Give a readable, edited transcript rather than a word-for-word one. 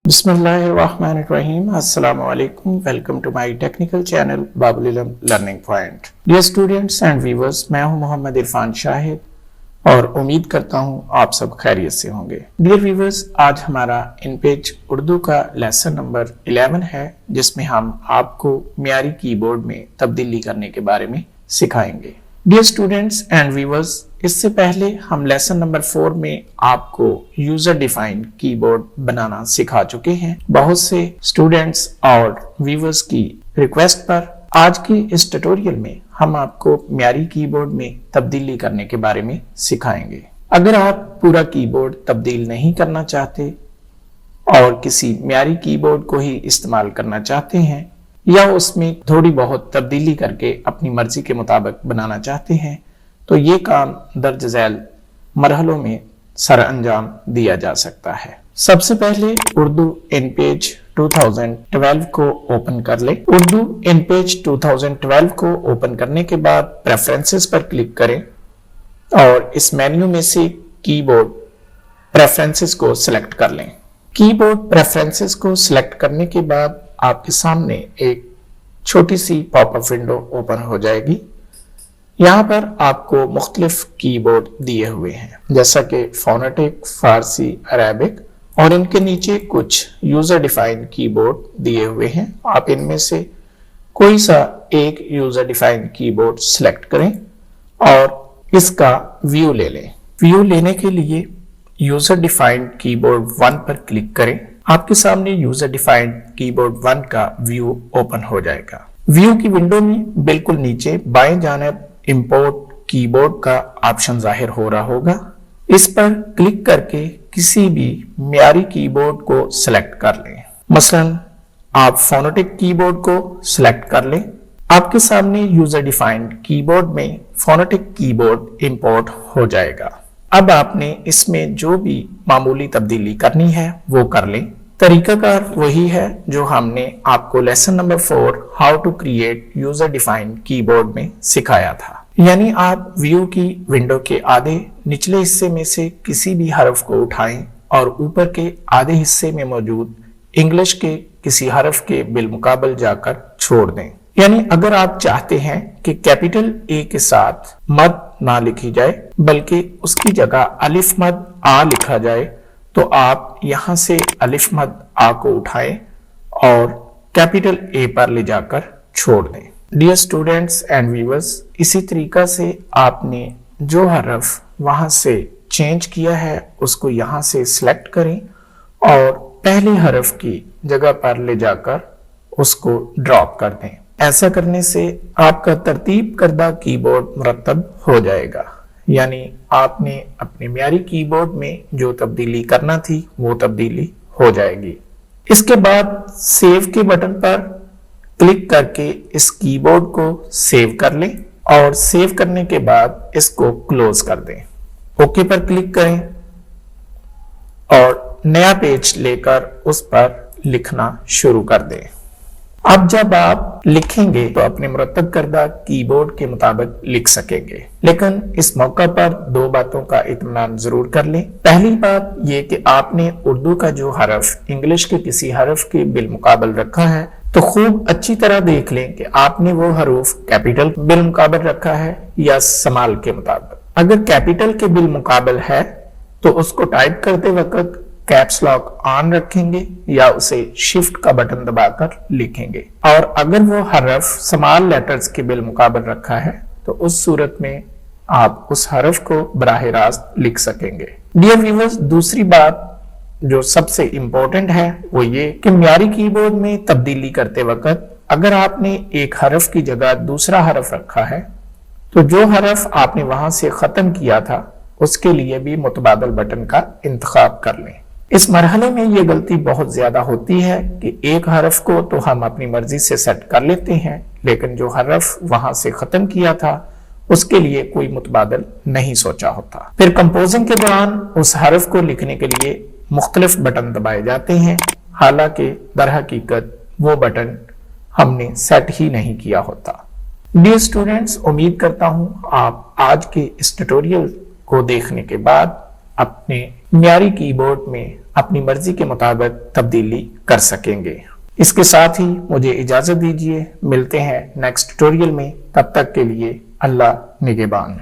Bismillahirrahmanirrahim. Assalamu alaikum. Welcome to my technical channel BAAB Learning Point. Dear students and viewers, मैं हूं मोहम्मद इरफान शाहिद और उम्मीद करता हूं आप सब खैरियत से होंगे। Dear viewers, आज हमारा इनपेज उर्दू का लेसन नंबर 11 है, जिसमें हम आपको मियारी कीबोर्ड में तब्दीली करने के बारे में सिखाएंगे। Dear students and viewers, इससे पहले हम लेसन नंबर 4 में आपको यूजर डिफाइंड कीबोर्ड बनाना सिखा चुके हैं। बहुत से स्टूडेंट्स और व्यूअर्स की रिक्वेस्ट पर आज की इस ट्यूटोरियल में हम आपको मियारी कीबोर्ड में तब्दीली करने के बारे में सिखाएंगे। अगर आप पूरा कीबोर्ड तब्दील नहीं करना चाहते और किसी मियारी कीबोर्ड को ही इस्तेमाल करना चाहते हैं या उसमें थोड़ी बहुत तब्दीली करके अपनी मर्जी के मुताबिक बनाना चाहते हैं, तो ये काम दर्ज झैल मरहलों में सर अंजाम दिया जा सकता है। सबसे पहले उर्दू इनपेज 2012 को ओपन कर ले। उर्दू इनपेज 2012 को ओपन करने के बाद प्रेफरेंसेस पर क्लिक करें और इस मेन्यू में से कीबोर्ड प्रेफरेंसेस को सिलेक्ट कर लें। कीबोर्ड प्रेफरेंसेस को सिलेक्ट करने के बाद आपके सामने एक छोटी सी पॉपअप विंडो ओपन हो जाएगी। यहाँ पर आपको मुख्तलिफ कीबोर्ड दिए हुए हैं, जैसा कि फोनेटिक, फारसी, अरेबिक, और इनके नीचे कुछ यूजर डिफाइंड कीबोर्ड दिए हुए हैं। आप इनमें से कोई सा एक यूजर डिफाइंड कीबोर्ड सिलेक्ट करें और इसका व्यू ले लें। व्यू लेने के लिए यूजर डिफाइंड कीबोर्ड 1 पर क्लिक करें। आपके सामने यूजर डिफाइंड कीबोर्ड 1 का व्यू ओपन हो जाएगा। व्यू की विंडो में बिल्कुल नीचे बाएं जानिब इंपोर्ट कीबोर्ड का ऑप्शन जाहिर हो रहा होगा। इस पर क्लिक करके किसी भी मियारी कीबोर्ड को सिलेक्ट कर लें। मसलन आप फोनेटिक कीबोर्ड को सिलेक्ट कर लें। आपके सामने यूजर डिफाइंड कीबोर्ड में फोनेटिक कीबोर्ड इंपोर्ट हो जाएगा। अब आपने इसमें जो भी मामूली तब्दीली करनी है वो कर लें। तरीकाकार वही है जो हमने आपको lesson number 4 how to create user defined keyboard में सिखाया था। यानी आप व्यू की विंडो के आधे निचले हिस्से में से किसी भी हरफ को उठाएं और ऊपर के आधे हिस्से में मौजूद इंग्लिश के किसी हरफ के बिलमुकाबल जाकर छोड़ दें। यानी अगर आप चाहते हैं कि कैपिटल ए के साथ मद ना लिखी जाए बल्कि उसकी जगह अलिफ मद आ लिखा जाए, तो आप यहां से अलिफ मद आ को उठाएं और कैपिटल ए पर ले जाकर छोड़ दें। डियर स्टूडेंट्स एंड व्यूअर्स, इसी तरीका से आपने जो हरफ वहां से चेंज किया है उसको यहां से सिलेक्ट करें और पहले हरफ की जगह पर ले जाकर उसको ड्रॉप कर दें। ऐसा करने से आपका तरतीब करदा कीबोर्ड मुरतब हो जाएगा। यानी आपने अपने मियारी कीबोर्ड में जो तब्दीली करना थी वो तब्दीली हो जाएगी। इसके बाद सेव के बटन पर क्लिक करके इस कीबोर्ड को सेव कर लें और सेव करने के बाद इसको क्लोज कर दें। ओके पर क्लिक करें और नया पेज लेकर उस पर लिखना शुरू कर दें। अब जब आप लिखेंगे तो अपने मुरतब करदा कीबोर्ड के मुताबिक लिख सकेंगे, लेकिन इस मौका पर दो बातों का इत्मीनान जरूर कर लें। पहली बात ये कि आपने उर्दू का जो हरफ इंग्लिश के किसी हरफ के बिलमुकाबल रखा है तो खूब अच्छी तरह देख लें कि आपने वो हरूफ कैपिटल बिलमुकाबल रखा है या समाल के मुताबिक। अगर कैपिटल के बिलमुकाबल है तो उसको टाइप करते वक्त कैप्स लॉक ऑन रखेंगे या उसे शिफ्ट का बटन दबाकर लिखेंगे, और अगर वो हरफ स्मॉल लेटर्स के बिलमुकाबल रखा है तो उस सूरत में आप उस हरफ को बराह रास्त लिख सकेंगे। डियर व्यूअर्स, दूसरी बात जो सबसे इंपॉर्टेंट है वो ये कि मियारी कीबोर्ड में तब्दीली करते वक्त अगर आपने एक हरफ की जगह दूसरा हरफ रखा है तो जो हरफ आपने वहां से खत्म किया था उसके लिए भी मुतबादल बटन का इंतखाब कर लें। इस मरहले में ये गलती बहुत ज्यादा होती है कि एक हरफ को तो हम अपनी मर्जी से सेट कर लेते हैं, लेकिन जो हरफ वहां से खत्म किया था उसके लिए कोई मुतबादल नहीं सोचा होता। फिर कंपोजिंग के दौरान उस हरफ को लिखने के लिए मुख्तलिफ बटन दबाए जाते हैं, हालांकि दर हकीकत वो बटन हमने सेट ही नहीं किया होता। ڈیئر اسٹوڈینٹس، امید کرتا ہوں آپ آج کے اس ٹیوٹوریل کو دیکھنے کے بعد اپنے معیاری کی بورڈ میں اپنی مرضی کے مطابق تبدیلی کر سکیں گے۔ اس کے ساتھ ہی مجھے اجازت دیجیے، ملتے ہیں نیکسٹ ٹیوٹوریل میں، تب تک کے لیے اللہ نگہبان۔